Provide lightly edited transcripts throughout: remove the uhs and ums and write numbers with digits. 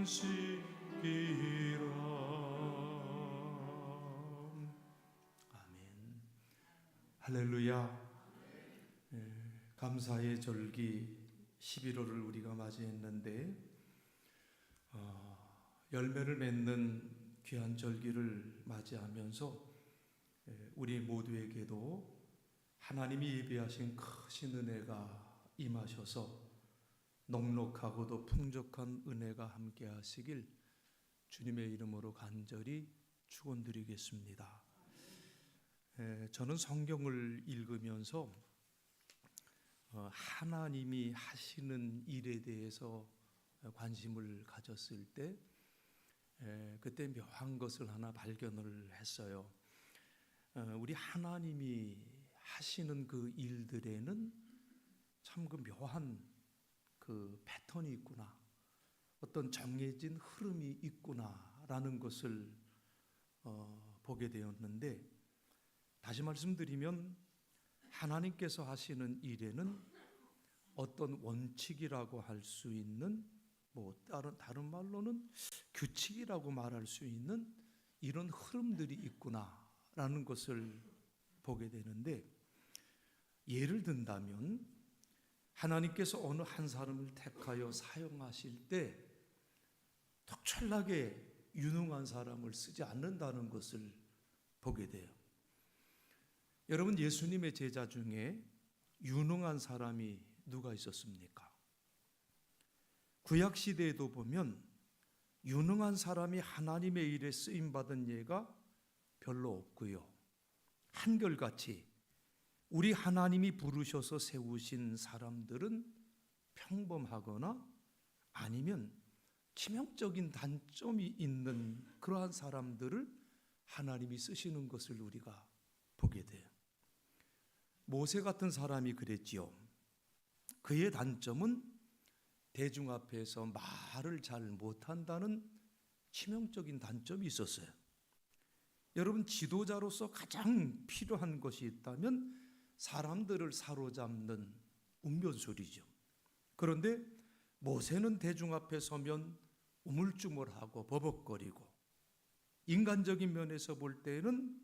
안식이라. 아멘. 할렐루야. 감사의 절기 11월을 우리가 맞이했는데 열매를 맺는 귀한 절기를 맞이하면서 우리 모두에게도 하나님이 예비하신 크신 은혜가 임하셔서 넉넉하고도 풍족한 은혜가 함께 하시길 주님의 이름으로 간절히 축원드리겠습니다. 저는 성경을 읽으면서 하나님이 하시는 일에 대해서 관심을 가졌을 때 그때 묘한 것을 하나 발견을 했어요. 우리 하나님이 하시는 그 일들에는 참 그 묘한 그 패턴이 있구나, 어떤 정해진 흐름이 있구나라는 것을 보게 되었는데, 다시 말씀드리면 하나님께서 하시는 일에는 어떤 원칙이라고 할 수 있는, 다른 말로는 규칙이라고 말할 수 있는 이런 흐름들이 있구나라는 것을 보게 되는데, 예를 든다면 하나님께서 어느 한 사람을 택하여 사용하실 때 특출나게 유능한 사람을 쓰지 않는다는 것을 보게 돼요. 여러분, 예수님의 제자 중에 유능한 사람이 누가 있었습니까? 구약 시대에도 보면 유능한 사람이 하나님의 일에 쓰임받은 예가 별로 없고요, 한결같이 우리 하나님이 부르셔서 세우신 사람들은 평범하거나 아니면 치명적인 단점이 있는 그러한 사람들을 하나님이 쓰시는 것을 우리가 보게 돼요. 모세 같은 사람이 그랬지요. 그의 단점은 대중 앞에서 말을 잘 못한다는 치명적인 단점이 있었어요. 여러분, 지도자로서 가장 필요한 것이 있다면 사람들을 사로잡는 웅변소리죠. 그런데 모세는 대중 앞에 서면 우물쭈물하고 버벅거리고, 인간적인 면에서 볼 때는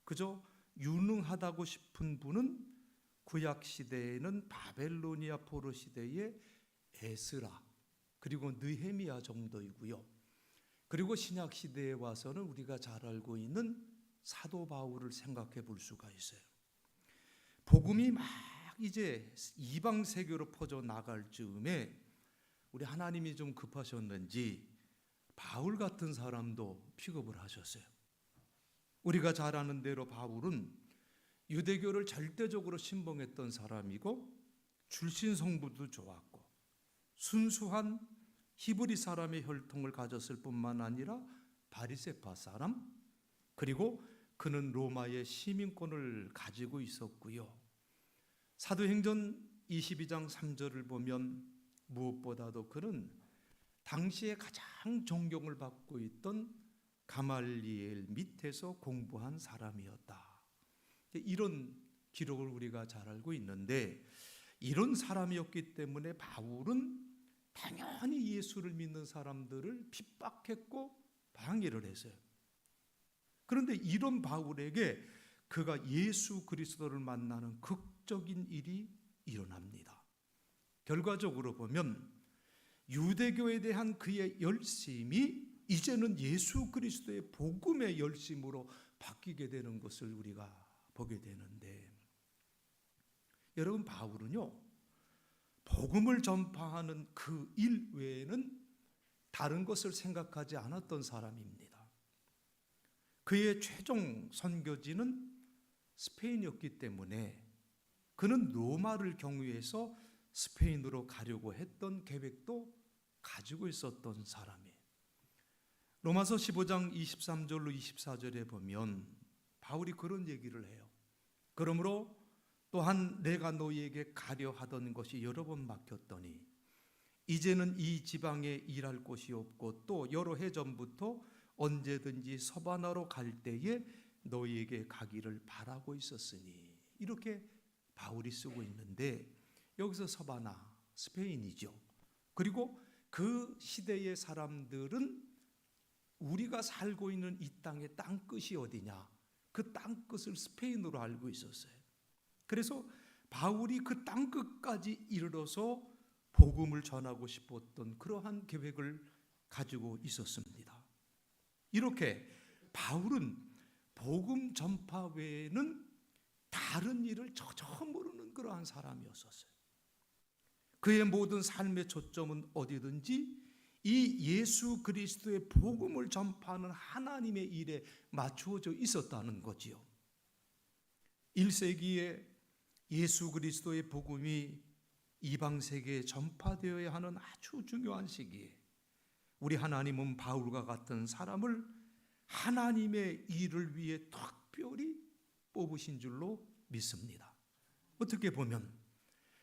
그저 유능하다고 싶은 분은 구약 시대에는 바벨로니아 포로 시대의 에스라 그리고 느헤미야 정도이고요. 그리고 신약 시대에 와서는 우리가 잘 알고 있는 사도 바울을 생각해 볼 수가 있어요. 복음이 막 이제 이방 세계로 퍼져 나갈 즈음에 우리 하나님이 좀 급하셨는지 바울 같은 사람도 픽업을 하셨어요. 우리가 잘 아는 대로 바울은 유대교를 절대적으로 신봉했던 사람이고, 출신 성부도 좋았고, 순수한 히브리 사람의 혈통을 가졌을 뿐만 아니라 바리새파 사람, 그리고 그는 로마의 시민권을 가지고 있었고요. 사도행전 22장 3절을 보면 무엇보다도 그는 당시에 가장 존경을 받고 있던 가말리엘 밑에서 공부한 사람이었다. 이런 기록을 우리가 잘 알고 있는데, 이런 사람이었기 때문에 바울은 당연히 예수를 믿는 사람들을 핍박했고 방해를 했어요. 그런데 이런 바울에게 그가 예수 그리스도를 만나는 극적인 일이 일어납니다. 결과적으로 보면 유대교에 대한 그의 열심이 이제는 예수 그리스도의 복음의 열심으로 바뀌게 되는 것을 우리가 보게 되는데, 여러분, 바울은요, 복음을 전파하는 그 일 외에는 다른 것을 생각하지 않았던 사람입니다. 그의 최종 선교지는 스페인이었기 때문에 그는 로마를 경유해서 스페인으로 가려고 했던 계획도 가지고 있었던 사람이에요. 로마서 15장 23절로 24절에 보면 바울이 그런 얘기를 해요. 그러므로 또한 내가 너희에게 가려 하던 것이 여러 번 막혔더니 이제는 이 지방에 일할 곳이 없고, 또 여러 해 전부터 언제든지 서바나로 갈 때에 너희에게 가기를 바라고 있었으니, 이렇게 바울이 쓰고 있는데, 여기서 서바나 스페인이죠. 그리고 그 시대의 사람들은 우리가 살고 있는 이 땅의 땅끝이 어디냐, 그 땅끝을 스페인으로 알고 있었어요. 그래서 바울이 그 땅끝까지 이르러서 복음을 전하고 싶었던 그러한 계획을 가지고 있었습니다. 이렇게 바울은 복음 전파 외에는 다른 일을 전혀 모르는 그러한 사람이었었어요. 그의 모든 삶의 초점은 어디든지 이 예수 그리스도의 복음을 전파하는 하나님의 일에 맞추어져 있었다는 거지요. 1세기에 예수 그리스도의 복음이 이방 세계에 전파되어야 하는 아주 중요한 시기에 우리 하나님은 바울과 같은 사람을 하나님의 일을 위해 특별히 뽑으신 줄로 믿습니다. 어떻게 보면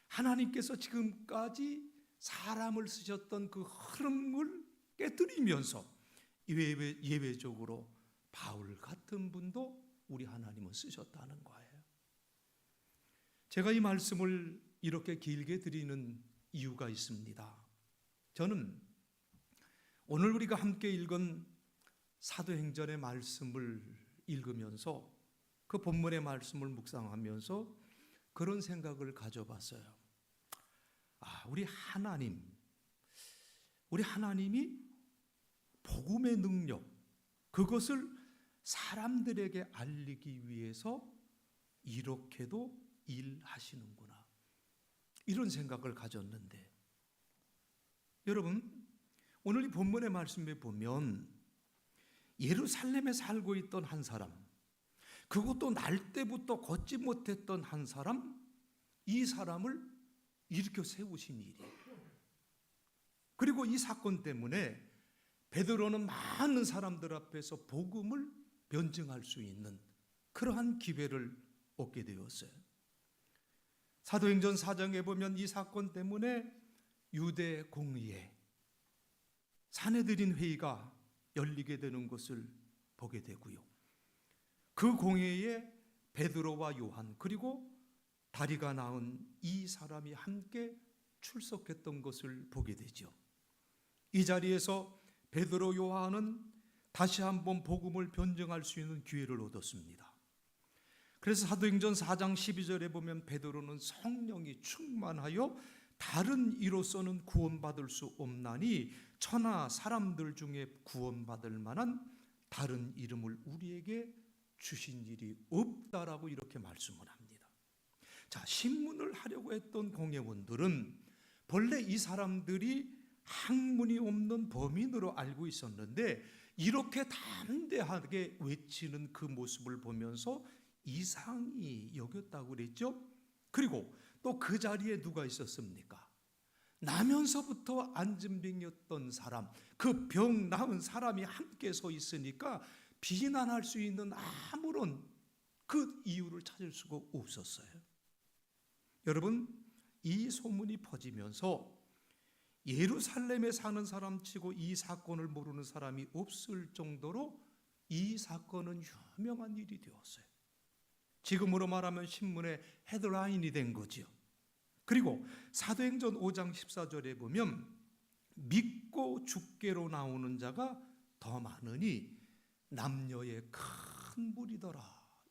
하나님께서 지금까지 사람을 쓰셨던 그 흐름을 깨뜨리면서 예외적으로 바울 같은 분도 우리 하나님은 쓰셨다는 거예요. 제가 이 말씀을 이렇게 길게 드리는 이유가 있습니다. 저는 오늘 우리가 함께 읽은 사도행전의 말씀을 읽으면서 그 본문의 말씀을 묵상하면서 그런 생각을 가져봤어요. 우리 하나님이 복음의 능력, 그것을 사람들에게 알리기 위해서 이렇게도 일하시는구나, 이런 생각을 가졌는데, 여러분 오늘 이 본문의 말씀에 보면 예루살렘에 살고 있던 한 사람, 그것도 날 때부터 걷지 못했던 한 사람, 이 사람을 일으켜 세우신 일이에요. 그리고 이 사건 때문에 베드로는 많은 사람들 앞에서 복음을 변증할 수 있는 그러한 기회를 얻게 되었어요. 사도행전 4장에 보면 이 사건 때문에 유대 공의회 산헤드린 회의가 열리게 되는 것을 보게 되고요. 그 공회에 베드로와 요한 그리고 다리가 나은 이 사람이 함께 출석했던 것을 보게 되죠. 이 자리에서 베드로, 요한은 다시 한번 복음을 변증할 수 있는 기회를 얻었습니다. 그래서 사도행전 4장 12절에 보면 베드로는 성령이 충만하여 다른 이로서는 구원받을 수 없나니 천하 사람들 중에 구원받을 만한 다른 이름을 우리에게 주신 일이 없다라고 이렇게 말씀을 합니다. 자, 신문을 하려고 했던 공회원들은 본래 이 사람들이 학문이 없는 범인으로 알고 있었는데 이렇게 담대하게 외치는 그 모습을 보면서 이상히 여겼다고 그랬죠. 그리고 또 그 자리에 누가 있었습니까? 나면서부터 안진병이었던 사람, 그 병 나은 사람이 함께 서 있으니까 비난할 수 있는 아무런 그 이유를 찾을 수가 없었어요. 여러분, 이 소문이 퍼지면서 예루살렘에 사는 사람 치고 이 사건을 모르는 사람이 없을 정도로 이 사건은 유명한 일이 되었어요. 지금으로 말하면 신문의 헤드라인이 된 거지요. 그리고 사도행전 5장 14절에 보면 믿고 죽게로 나오는 자가 더 많으니 남녀의 큰 무리더라,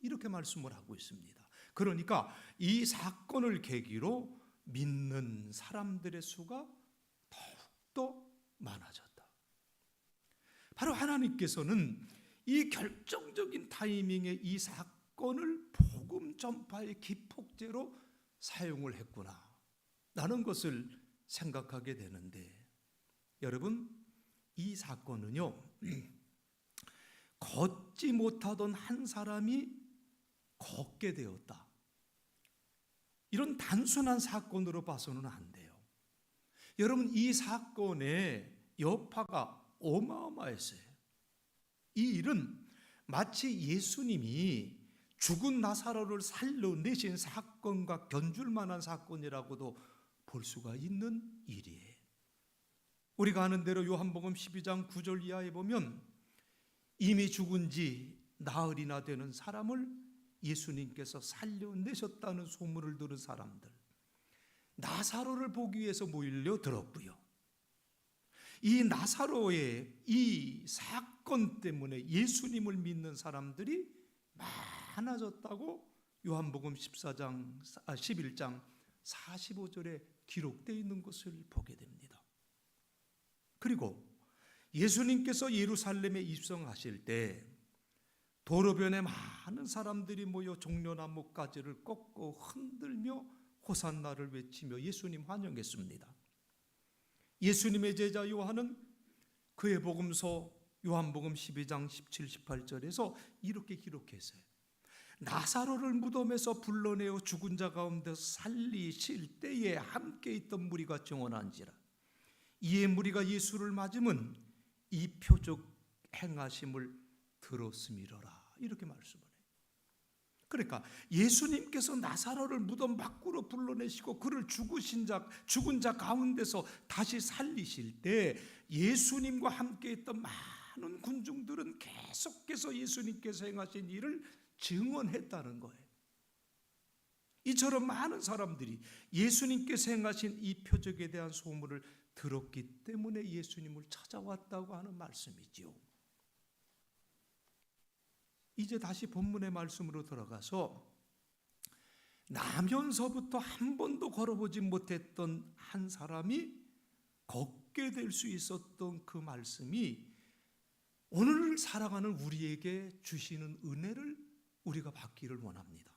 이렇게 말씀을 하고 있습니다. 그러니까 이 사건을 계기로 믿는 사람들의 수가 더욱더 많아졌다. 바로 하나님께서는 이 결정적인 타이밍에 이 사건을 복음 전파의 기폭제로 사용을 했구나 라는 것을 생각하게 되는데, 여러분, 이 사건은요 걷지 못하던 한 사람이 걷게 되었다, 이런 단순한 사건으로 봐서는 안 돼요. 여러분, 이 사건의 여파가 어마어마했어요. 이 일은 마치 예수님이 죽은 나사로를 살려내신 사건과 견줄 만한 사건이라고도 볼 수가 있는 일이에요. 우리가 아는 대로 요한복음 12장 9절 이하에 보면 이미 죽은 지 나흘이나 되는 사람을 예수님께서 살려내셨다는 소문을 들은 사람들, 나사로를 보기 위해서 모일려 들었고요. 이 나사로의 이 사건 때문에 예수님을 믿는 사람들이 많아졌다고 요한복음 11장 45절에 기록되어 있는 것을 보게 됩니다. 그리고 예수님께서 예루살렘에 입성하실 때 도로변에 많은 사람들이 모여 종려나무 가지를 꺾고 흔들며 호산나를 외치며 예수님 환영했습니다. 예수님의 제자 요한은 그의 복음서 요한복음 12장 17, 18절에서 이렇게 기록했어요. 나사로를 무덤에서 불러내어 죽은 자 가운데서 살리실 때에 함께 있던 무리가 증언한지라. 이에 무리가 예수를 맞으면 이 표적 행하심을 들었음이로라. 이렇게 말씀을 해요. 그러니까 예수님께서 나사로를 무덤 밖으로 불러내시고 그를 죽은 자 가운데서 다시 살리실 때 예수님과 함께 있던 많은 군중들은 계속해서 예수님께서 행하신 일을 증언했다는 거예요. 이처럼 많은 사람들이 예수님께서 행하신 이 표적에 대한 소문을 들었기 때문에 예수님을 찾아왔다고 하는 말씀이지요. 이제 다시 본문의 말씀으로 들어가서 나면서부터 한 번도 걸어보지 못했던 한 사람이 걷게 될 수 있었던 그 말씀이 오늘 살아가는 우리에게 주시는 은혜를 우리가 받기를 원합니다.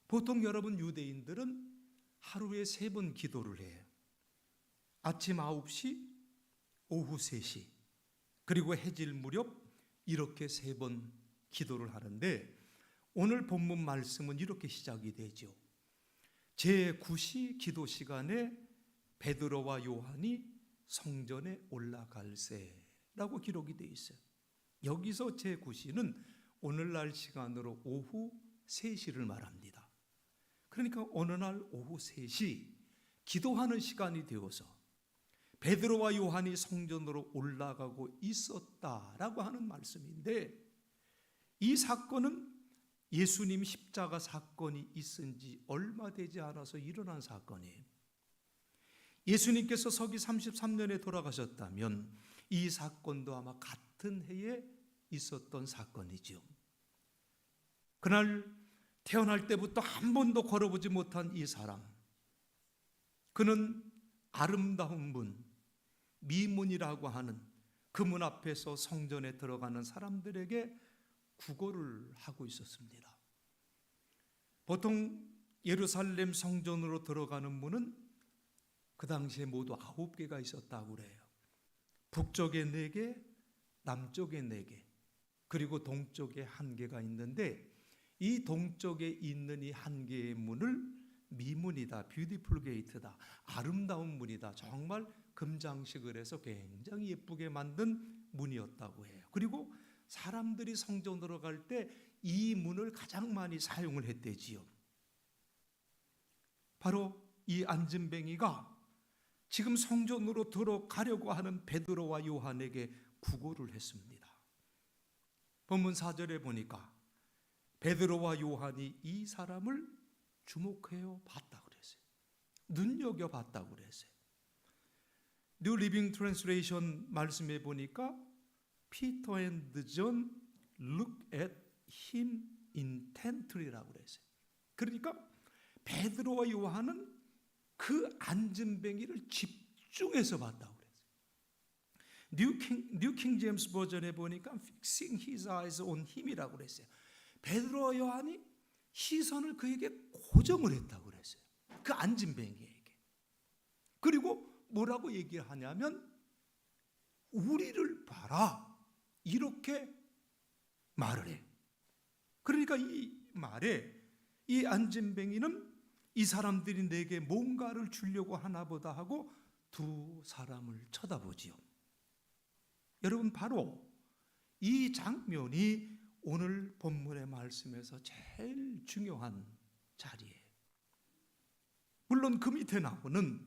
보통 여러분 유대인들은 하루에 3번 기도를 해요. 아침 9시, 오후 3시, 그리고 해질 무렵 이렇게 3번 기도를 하는데 오늘 본문 말씀은 이렇게 시작이 되죠. 제9시 기도 시간에 베드로와 요한이 성전에 올라갈새라고 기록이 되어 있어요. 여기서 제9시는 오늘날 시간으로 오후 3시를 말합니다. 그러니까 어느 날 오후 3시 기도하는 시간이 되어서 베드로와 요한이 성전으로 올라가고 있었다라고 하는 말씀인데 이 사건은 예수님 십자가 사건이 있은 지 얼마 되지 않아서 일어난 사건이에요. 예수님께서 서기 33년에 돌아가셨다면 이 사건도 아마 같은 해에 있었던 사건이죠. 그날 태어날 때부터 한 번도 걸어보지 못한 이 사람, 그는 아름다운 문, 미문이라고 하는 그 문 앞에서 성전에 들어가는 사람들에게 구걸을 하고 있었습니다. 보통 예루살렘 성전으로 들어가는 문은 그 당시에 모두 9개가 있었다고 그래요. 북쪽에 4개, 남쪽에 4개, 그리고 동쪽에 1개가 있는데 이 동쪽에 있는 이 1개의 문을 미문이다, 뷰티풀 게이트다, 아름다운 문이다, 정말 금장식을 해서 굉장히 예쁘게 만든 문이었다고 해요. 그리고 사람들이 성전으로 갈 때 이 문을 가장 많이 사용을 했대지요. 바로 이 안진뱅이가 지금 성전으로 들어가려고 하는 베드로와 요한에게 구걸을 했습니다. 본문 4절에 보니까 베드로와 요한이 이 사람을 주목해요 봤다고 그랬어요. 눈여겨 봤다고 그랬어요. 뉴 리빙 트랜스레이션 말씀해 보니까 Peter and John look at him intently라고 그랬어요. 그러니까 베드로와 요한은 그 안진뱅이를 집중해서 봤다고 그랬어요. 뉴 킹 제임스 버전에 보니까 fixing his eyes on him이라고 그랬어요. 베드로와 요한이 시선을 그에게 고정을 했다고 그랬어요. 그 안진뱅이에게. 그리고 뭐라고 얘기를 하냐면 우리를 봐라 이렇게 말을 해. 그러니까 이 말에 이 안진뱅이는 이 사람들이 내게 뭔가를 주려고 하나 보다 하고 두 사람을 쳐다보지요. 여러분 바로 이 장면이 오늘 본문의 말씀에서 제일 중요한 자리예요. 물론 그 밑에 나오는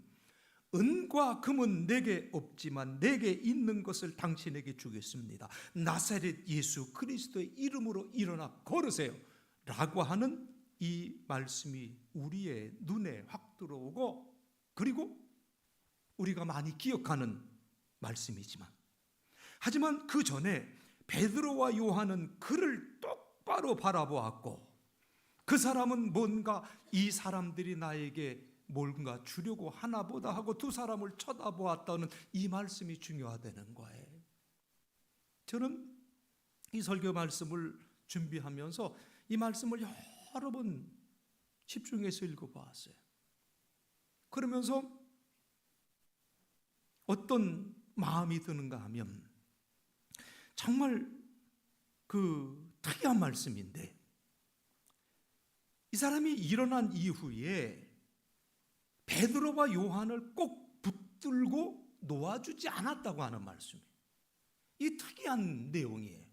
은과 금은 내게 없지만 내게 있는 것을 당신에게 주겠습니다. 나사렛 예수 그리스도의 이름으로 일어나 걸으세요 라고 하는 이 말씀이 우리의 눈에 확 들어오고, 그리고 우리가 많이 기억하는 말씀이지만, 하지만 그 전에 베드로와 요한은 그를 똑바로 바라보았고, 그 사람은 뭔가 이 사람들이 나에게 뭔가 주려고 하나보다 하고 두 사람을 쳐다보았다는 이 말씀이 중요하다는 거예요. 저는 이 설교 말씀을 준비하면서 이 말씀을 여러 번 집중해서 읽어보았어요. 그러면서 어떤 마음이 드는가 하면, 정말 그 특이한 말씀인데, 이 사람이 일어난 이후에 베드로와 요한을 꼭 붙들고 놓아주지 않았다고 하는 말씀이에요. 이 특이한 내용이에요.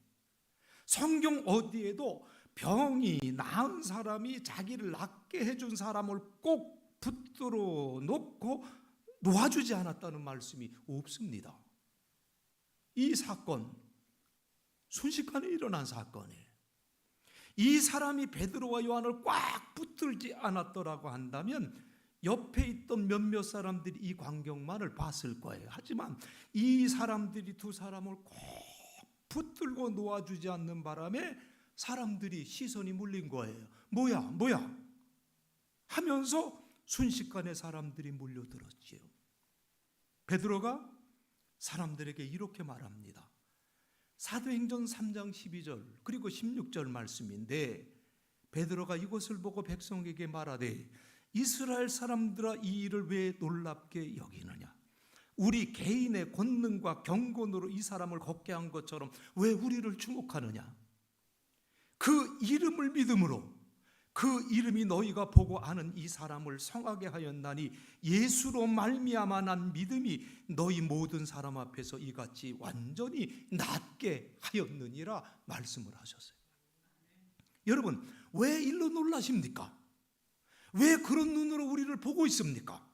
성경 어디에도 병이 나은 사람이 자기를 낫게 해준 사람을 꼭 붙들어 놓고 놓아주지 않았다는 말씀이 없습니다. 이 사건 순식간에 일어난 사건이에요. 이 사람이 베드로와 요한을 꽉 붙들지 않았더라고 한다면 옆에 있던 몇몇 사람들이 이 광경만을 봤을 거예요. 하지만 이 사람들이 두 사람을 꼭 붙들고 놓아주지 않는 바람에 사람들이 시선이 물린 거예요. 뭐야 하면서 순식간에 사람들이 몰려들었지요. 베드로가 사람들에게 이렇게 말합니다. 사도행전 3장 12절 그리고 16절 말씀인데, 베드로가 이것을 보고 백성에게 말하되, 이스라엘 사람들아, 이 일을 왜 놀랍게 여기느냐? 우리 개인의 권능과 경건으로 이 사람을 걷게 한 것처럼 왜 우리를 주목하느냐? 그 이름을 믿음으로, 그 이름이 너희가 보고 아는 이 사람을 성하게 하였나니 예수로 말미암아 난 믿음이 너희 모든 사람 앞에서 이같이 완전히 낫게 하였느니라 말씀을 하셨어요. 여러분, 왜 일로 놀라십니까? 왜 그런 눈으로 우리를 보고 있습니까?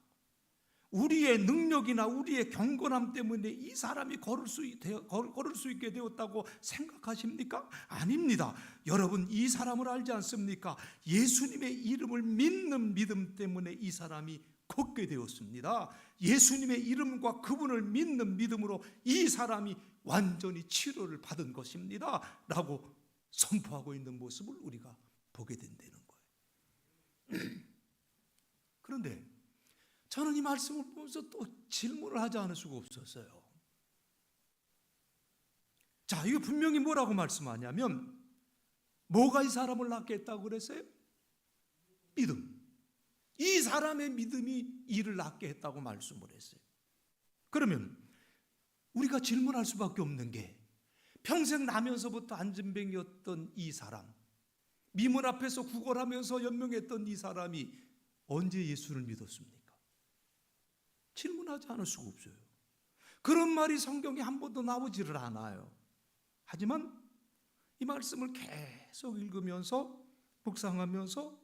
우리의 능력이나 우리의 경건함 때문에 이 사람이 걸을 수 있게 되었다고 생각하십니까? 아닙니다. 여러분, 이 사람을 알지 않습니까? 예수님의 이름을 믿는 믿음 때문에 이 사람이 걷게 되었습니다. 예수님의 이름과 그분을 믿는 믿음으로 이 사람이 완전히 치료를 받은 것입니다 라고 선포하고 있는 모습을 우리가 보게 된다는 거예요. 그런데 저는 이 말씀을 보면서 또 질문을 하지 않을 수가 없었어요. 자, 이거 분명히 뭐라고 말씀하냐면, 뭐가 이 사람을 낫게 했다고 그랬어요? 믿음. 이 사람의 믿음이 이를 낫게 했다고 말씀을 했어요. 그러면 우리가 질문할 수밖에 없는 게, 평생 나면서부터 안진뱅이였던 이 사람, 미문 앞에서 구걸하면서 연명했던 이 사람이 언제 예수를 믿었습니까? 질문하지 않을 수가 없어요. 그런 말이 성경에 한 번도 나오지를 않아요. 하지만 이 말씀을 계속 읽으면서 묵상하면서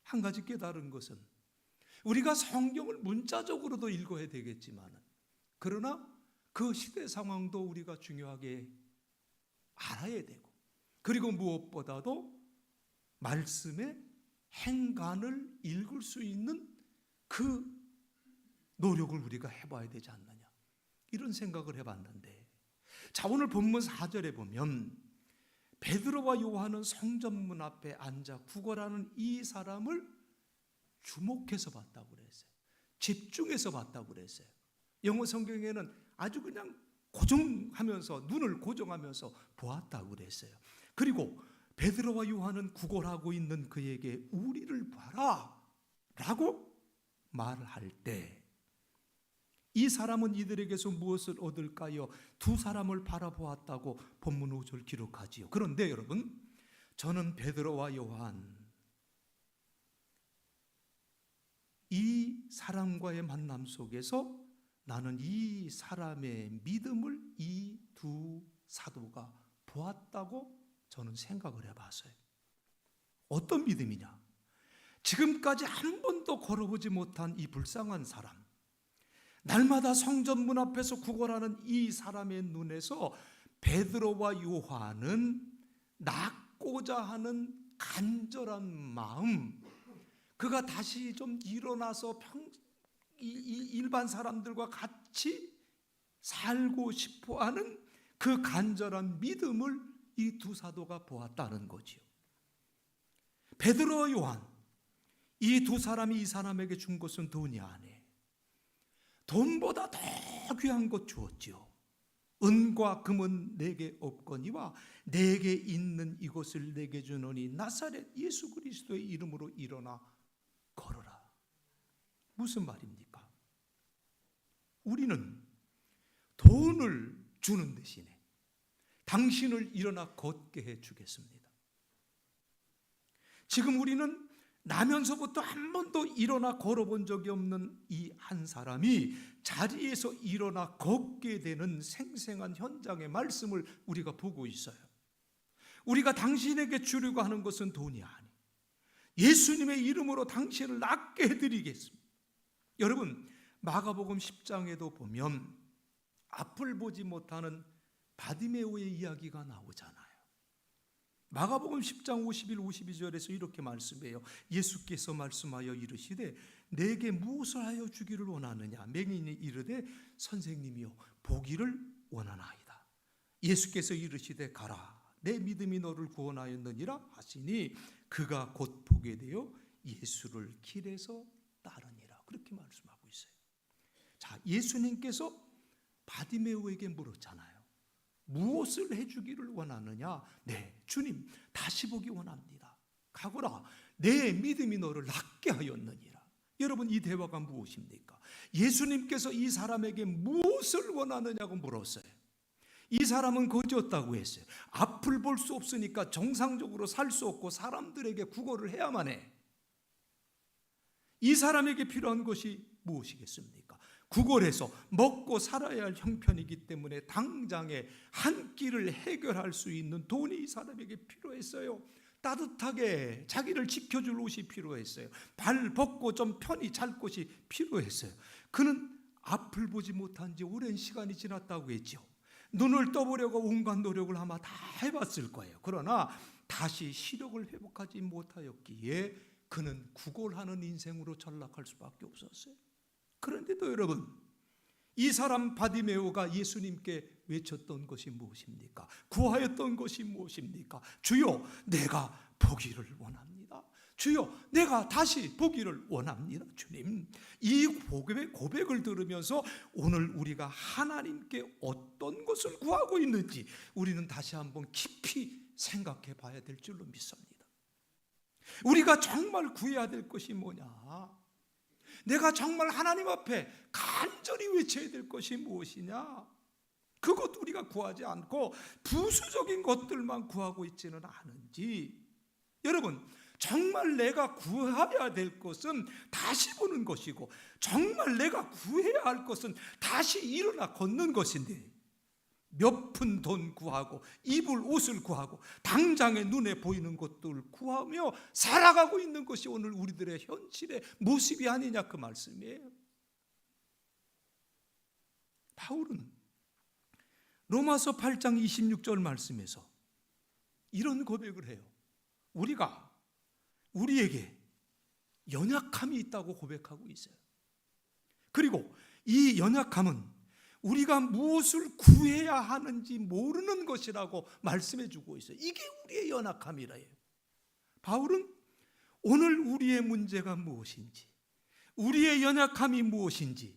한 가지 깨달은 것은, 우리가 성경을 문자적으로도 읽어야 되겠지만, 그러나 그 시대 상황도 우리가 중요하게 알아야 되고, 그리고 무엇보다도 말씀의 행간을 읽을 수 있는 그 노력을 우리가 해봐야 되지 않느냐, 이런 생각을 해봤는데, 자, 오늘 본문 4절에 보면 베드로와 요한은 성전문 앞에 앉아 구걸하는 이 사람을 주목해서 봤다고 그랬어요. 집중해서 봤다고 그랬어요. 영어 성경에는 아주 그냥 고정하면서, 눈을 고정하면서 보았다고 그랬어요. 그리고 베드로와 요한은 구걸하고 있는 그에게 우리를 봐라 라고 말을 할 때, 이 사람은 이들에게서 무엇을 얻을까요? 두 사람을 바라보았다고 본문 5절 기록하지요. 그런데 여러분, 저는 베드로와 요한, 이 사람과의 만남 속에서 나는 이 사람의 믿음을 이 두 사도가 보았다고 저는 생각을 해봤어요. 어떤 믿음이냐? 지금까지 한 번도 걸어보지 못한 이 불쌍한 사람, 날마다 성전문 앞에서 구걸하는 이 사람의 눈에서 베드로와 요한은 낫고자 하는 간절한 마음, 그가 다시 좀 일어나서 일반 사람들과 같이 살고 싶어하는 그 간절한 믿음을 이 두 사도가 보았다는 거지요. 베드로와 요한, 이 두 사람이 이 사람에게 준 것은 돈이 아니에요. 돈보다 더 귀한 것 주었지요. 은과 금은 내게 없거니와 내게 있는 이것을 내게 주노니 나사렛 예수 그리스도의 이름으로 일어나 걸어라. 무슨 말입니까? 우리는 돈을 주는 대신에 당신을 일어나 걷게 해 주겠습니다. 지금 우리는 나면서부터 한 번도 일어나 걸어본 적이 없는 이 한 사람이 자리에서 일어나 걷게 되는 생생한 현장의 말씀을 우리가 보고 있어요. 우리가 당신에게 주려고 하는 것은 돈이 아니, 예수님의 이름으로 당신을 낫게 해드리겠습니다. 여러분, 마가복음 10장에도 보면 앞을 보지 못하는 바디메오의 이야기가 나오잖아요. 마가복음 10장 51, 52절에서 이렇게 말씀해요. 예수께서 말씀하여 이르시되 내게 무엇을 하여 주기를 원하느냐? 맹인이 이르되 선생님이여 보기를 원하나이다. 예수께서 이르시되 가라 내 믿음이 너를 구원하였느니라 하시니 그가 곧 보게 되어 예수를 길에서 따르니라. 그렇게 말씀하고 있어요. 자, 예수님께서 바디메오에게 물었잖아요. 무엇을 해주기를 원하느냐? 네, 주님 다시 보기 원합니다. 가거라 내 믿음이 너를 낫게 하였느니라. 여러분, 이 대화가 무엇입니까? 예수님께서 이 사람에게 무엇을 원하느냐고 물었어요. 이 사람은 거지였다고 했어요. 앞을 볼 수 없으니까 정상적으로 살 수 없고 사람들에게 구걸을 해야만 해. 이 사람에게 필요한 것이 무엇이겠습니까? 구걸해서 먹고 살아야 할 형편이기 때문에 당장에 한 끼를 해결할 수 있는 돈이 이 사람에게 필요했어요. 따뜻하게 자기를 지켜줄 옷이 필요했어요. 발 벗고 좀 편히 잘 곳이 필요했어요. 그는 앞을 보지 못한 지 오랜 시간이 지났다고 했죠. 눈을 떠보려고 온갖 노력을 아마 다 해봤을 거예요. 그러나 다시 시력을 회복하지 못하였기에 그는 구걸하는 인생으로 전락할 수밖에 없었어요. 그런데도 여러분, 이 사람 바디메오가 예수님께 외쳤던 것이 무엇입니까? 구하였던 것이 무엇입니까? 주여, 내가 보기를 원합니다. 주여, 내가 다시 보기를 원합니다. 주님, 이 고백을 들으면서 오늘 우리가 하나님께 어떤 것을 구하고 있는지 우리는 다시 한번 깊이 생각해 봐야 될 줄로 믿습니다. 우리가 정말 구해야 될 것이 뭐냐? 내가 정말 하나님 앞에 간절히 외쳐야 될 것이 무엇이냐? 그것 우리가 구하지 않고 부수적인 것들만 구하고 있지는 않은지. 여러분, 정말 내가 구해야 될 것은 다시 보는 것이고 정말 내가 구해야 할 것은 다시 일어나 걷는 것인데 몇 푼 돈 구하고 입을 옷을 구하고 당장에 눈에 보이는 것들 구하며 살아가고 있는 것이 오늘 우리들의 현실의 모습이 아니냐, 그 말씀이에요. 바울은 로마서 8장 26절 말씀에서 이런 고백을 해요. 우리에게 연약함이 있다고 고백하고 있어요. 그리고 이 연약함은 우리가 무엇을 구해야 하는지 모르는 것이라고 말씀해 주고 있어요. 이게 우리의 연약함이라요. 바울은 오늘 우리의 문제가 무엇인지, 우리의 연약함이 무엇인지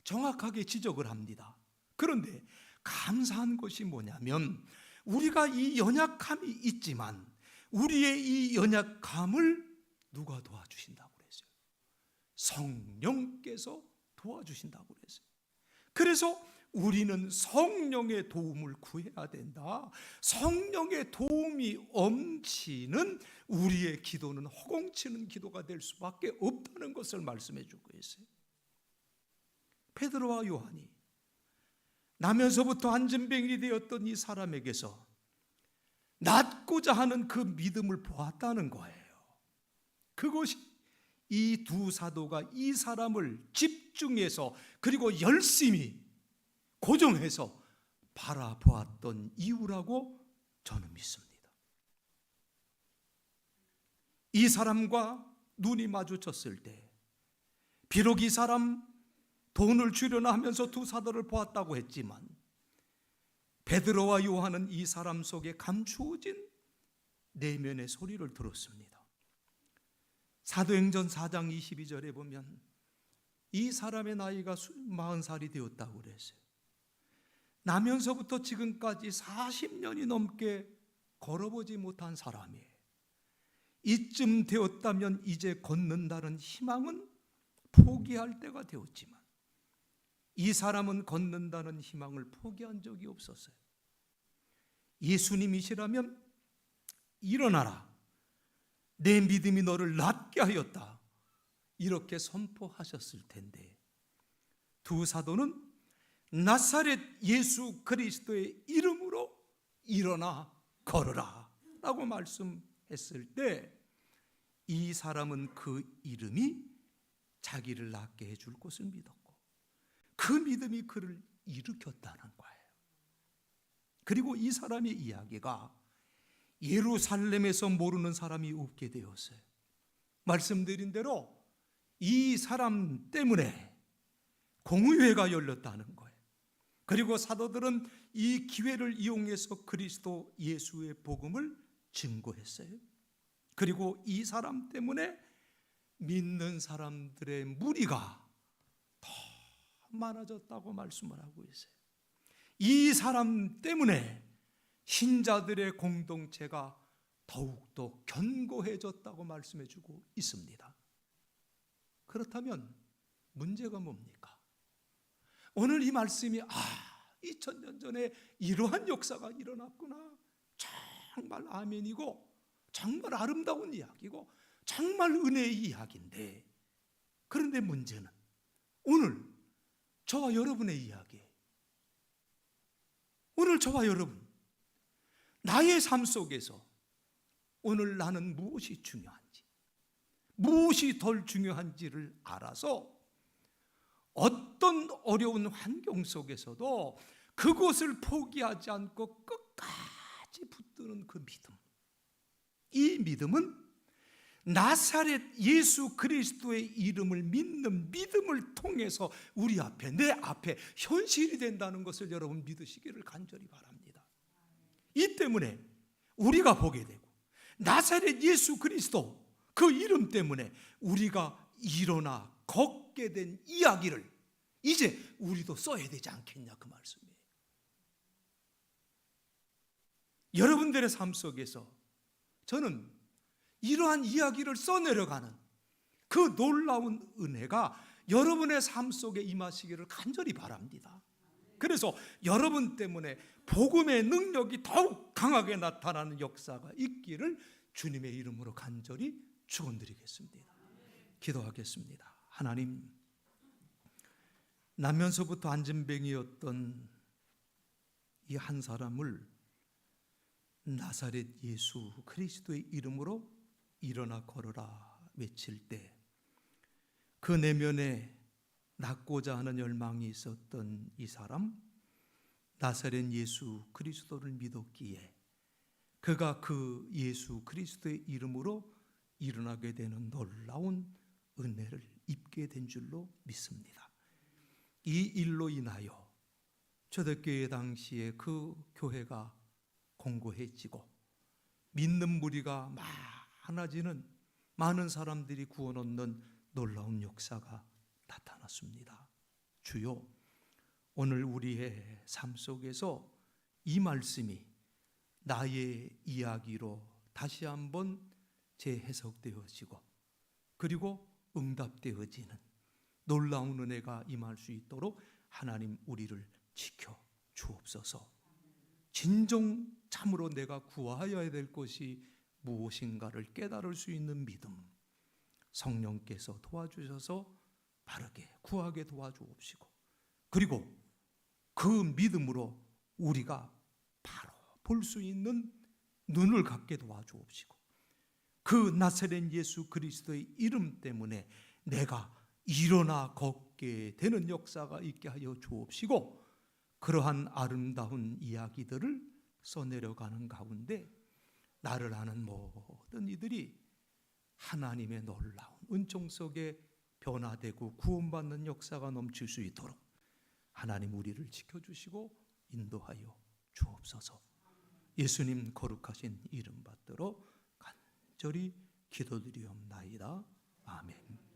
정확하게 지적을 합니다. 그런데 감사한 것이 뭐냐면 우리가 이 연약함이 있지만 우리의 이 연약함을 누가 도와주신다고 그랬어요? 성령께서 도와주신다고 그랬어요. 그래서 우리는 성령의 도움을 구해야 된다. 성령의 도움이 엄치는 우리의 기도는 허공치는 기도가 될 수밖에 없다는 것을 말씀해 주고 있어요. 베드로와 요한이 나면서부터 안전뱅이 되었던 이 사람에게서 낫고자 하는 그 믿음을 보았다는 거예요. 그것이 이 두 사도가 이 사람을 집중해서 그리고 열심히 고정해서 바라보았던 이유라고 저는 믿습니다. 이 사람과 눈이 마주쳤을 때 비록 이 사람 돈을 주려나 하면서 두 사도를 보았다고 했지만 베드로와 요한은 이 사람 속에 감추어진 내면의 소리를 들었습니다. 사도행전 4장 22절에 보면 이 사람의 나이가 40살이 되었다고 그랬어요. 나면서부터 지금까지 40년이 넘게 걸어보지 못한 사람이에요. 이쯤 되었다면 이제 걷는다는 희망은 포기할 때가 되었지만 이 사람은 걷는다는 희망을 포기한 적이 없었어요. 예수님이시라면 일어나라, 내 믿음이 너를 낫게 하였다, 이렇게 선포하셨을 텐데 두 사도는 나사렛 예수 그리스도의 이름으로 일어나 걸어라 라고 말씀했을 때 이 사람은 그 이름이 자기를 낫게 해줄 것을 믿었고 그 믿음이 그를 일으켰다는 거예요. 그리고 이 사람의 이야기가 예루살렘에서 모르는 사람이 없게 되었어요. 말씀드린 대로 이 사람 때문에 공의회가 열렸다는 거예요. 그리고 사도들은 이 기회를 이용해서 그리스도 예수의 복음을 증거했어요. 그리고 이 사람 때문에 믿는 사람들의 무리가 더 많아졌다고 말씀을 하고 있어요. 이 사람 때문에 신자들의 공동체가 더욱더 견고해졌다고 말씀해주고 있습니다. 그렇다면 문제가 뭡니까? 오늘 이 말씀이 2000년 전에 이러한 역사가 일어났구나, 정말 아멘이고 정말 아름다운 이야기고 정말 은혜의 이야기인데, 그런데 문제는 오늘 저와 여러분의 이야기예요. 오늘 저와 여러분, 나의 삶 속에서 오늘 나는 무엇이 중요한지, 무엇이 덜 중요한지를 알아서 어떤 어려운 환경 속에서도 그것을 포기하지 않고 끝까지 붙드는 그 믿음, 이 믿음은 나사렛 예수 그리스도의 이름을 믿는 믿음을 통해서 우리 앞에, 내 앞에 현실이 된다는 것을 여러분 믿으시기를 간절히 바랍니다. 이 때문에 우리가 보게 되고 나사렛 예수 그리스도 그 이름 때문에 우리가 일어나 걷게 된 이야기를 이제 우리도 써야 되지 않겠냐, 그 말씀이에요. 여러분들의 삶 속에서 저는 이러한 이야기를 써내려가는 그 놀라운 은혜가 여러분의 삶 속에 임하시기를 간절히 바랍니다. 그래서 여러분 때문에 복음의 능력이 더욱 강하게 나타나는 역사가 있기를 주님의 이름으로 간절히 축원드리겠습니다. 기도하겠습니다. 하나님, 나면서부터 안진뱅이였던 이 한 사람을 나사렛 예수 그리스도의 이름으로 일어나 걸어라 외칠 때 그 내면에 낫고자 하는 열망이 있었던 이 사람, 나사렛 예수 그리스도를 믿었기에 그가 그 예수 그리스도의 이름으로 일어나게 되는 놀라운 은혜를 입게 된 줄로 믿습니다. 이 일로 인하여 초대교회 당시에 그 교회가 공고해지고 믿는 무리가 많아지는, 많은 사람들이 구원 얻는 놀라운 역사가 나타났습니다. 주여, 오늘 우리의 삶 속에서 이 말씀이 나의 이야기로 다시 한번 재해석되어지고 그리고 응답되어지는 놀라운 은혜가 임할 수 있도록 하나님 우리를 지켜 주옵소서. 진정 참으로 내가 구하여야 될 것이 무엇인가를 깨달을 수 있는 믿음, 성령께서 도와주셔서 바르게 구하게 도와주옵시고, 그리고 그 믿음으로 우리가 바로 볼 수 있는 눈을 갖게 도와주옵시고, 그 나사렛 예수 그리스도의 이름 때문에 내가 일어나 걷게 되는 역사가 있게 하여 주옵시고, 그러한 아름다운 이야기들을 써내려가는 가운데 나를 아는 모든 이들이 하나님의 놀라운 은총 속에 변화되고 구원받는 역사가 넘칠 수 있도록 하나님 우리를 지켜주시고 인도하여 주옵소서. 예수님 거룩하신 이름 받들어 간절히 기도드리옵나이다. 아멘.